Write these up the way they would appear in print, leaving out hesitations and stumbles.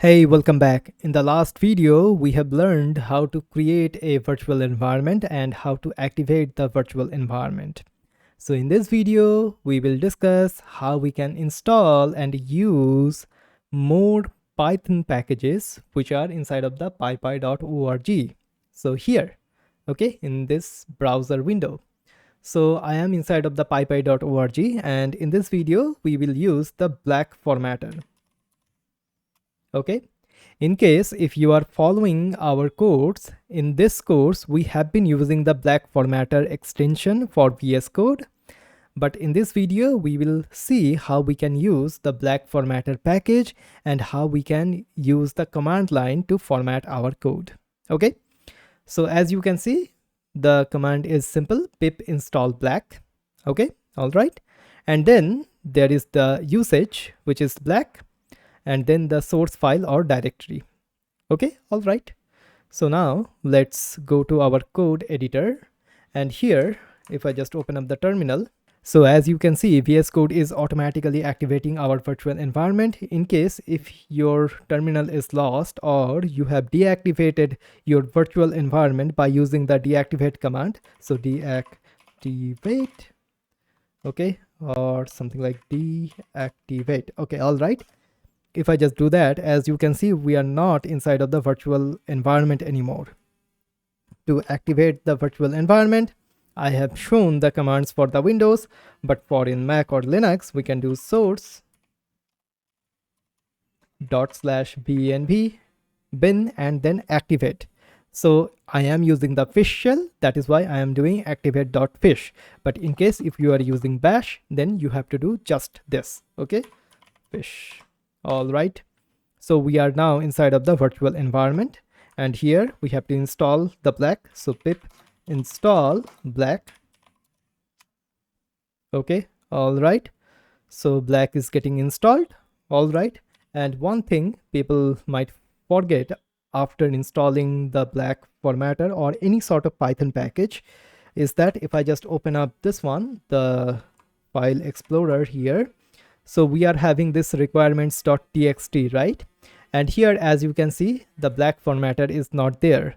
Hey, welcome back. In the last video, we have learned how to create a virtual environment and how to activate the virtual environment. So in this video, we will discuss how we can install and use more Python packages which are inside of the pypi.org. So here, okay, in this browser window. So I am inside of the pypi.org, and in this video, we will use the black formatter. Okay, in case if you are following our course, in this course we have been using the black formatter extension for VS Code, but in this video we will see how we can use the black formatter package and how we can use the command line to format our code. Okay, so as you can see, the command is simple: pip install black. Okay, all right, and then there is the usage, which is black, and then the source file or directory. Okay, all right. So now let's go to our code editor, and here if I just open up the terminal, so as you can see, VS Code is automatically activating our virtual environment in case if your terminal is lost or you have deactivated your virtual environment by using the deactivate command. So deactivate, okay, or something like deactivate. Okay, all right. If I just do that, as you can see, we are not inside of the virtual environment anymore. To activate the virtual environment, I have shown the commands for the Windows, but for in Mac or Linux, we can do source /binv bin and then activate. So I am using the fish shell, that is why I am doing activate.fish. But in case if you are using bash, then you have to do just this. Okay, fish. All right, so we are now inside of the virtual environment, and here we have to install the black. So pip install black. Okay, all right, so black is getting installed. All right, and one thing people might forget after installing the black formatter or any sort of Python package is that if I just open up this one, the file explorer here, so we are having this requirements.txt, right? And here, as you can see, the black formatter is not there.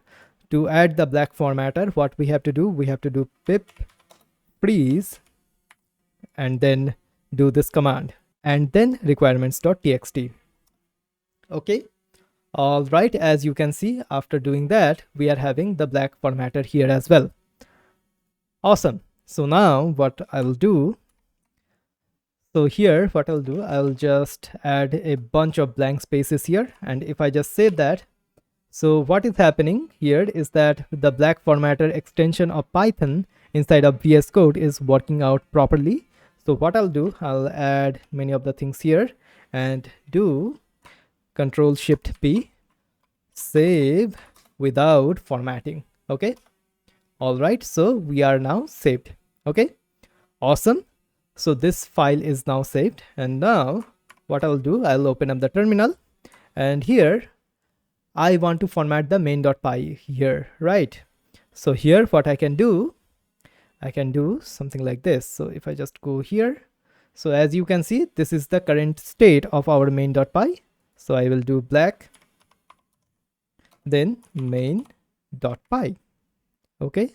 To add the black formatter, what we have to do, we have to do pip freeze and then do this command and then requirements.txt. Okay, all right, as you can see, after doing that, we are having the black formatter here as well. Awesome. So now what I will do, so here what I'll do, I'll just add a bunch of blank spaces here, and if I just save that, so what is happening here is that the black formatter extension of Python inside of VS Code is working out properly. So what I'll do, I'll add many of the things here and do Control-Shift-P, save without formatting. Okay, all right, so we are now saved. Okay, awesome. So this file is now saved, and now what I'll do, I'll open up the terminal, and here I want to format the main.py here, right? So here what I can do something like this. So if I just go here, so as you can see, this is the current state of our main.py. So I will do black, then main.py. Okay,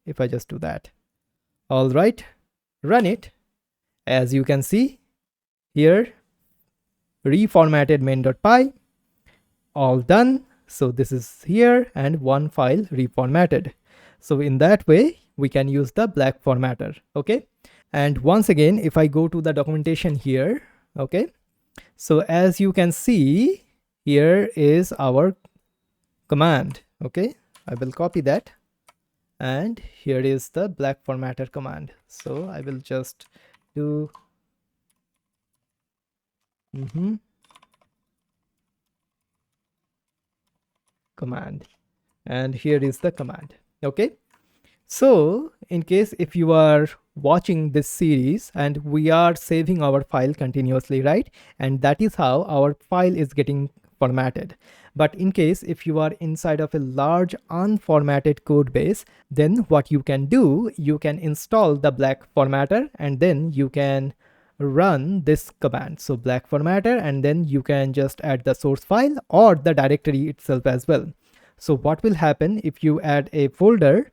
if I just do that, all right, run it. As you can see here, reformatted main.py, all done. So this is here and one file reformatted. So in that way, we can use the black formatter. Okay, and once again, if I go to the documentation here, okay, so as you can see, here is our command. Okay, I will copy that, and here is the black formatter command. So I will just do command, and here is the command. Okay, so in case if you are watching this series, and we are saving our file continuously, right? And that is how our file is getting formatted. But in case if you are inside of a large unformatted code base, then what you can do, you can install the black formatter, and then you can run this command. So black formatter, and then you can just add the source file or the directory itself as well. So what will happen if you add a folder,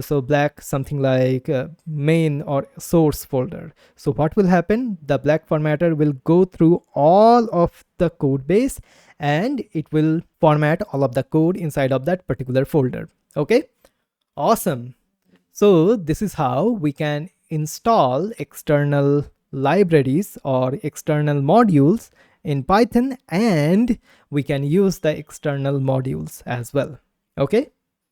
so black something like main or source folder. So what will happen? The black formatter will go through all of the code base and it will format all of the code inside of that particular folder. Okay, awesome. So this is how we can install external libraries or external modules in Python, and we can use the external modules as well. Okay.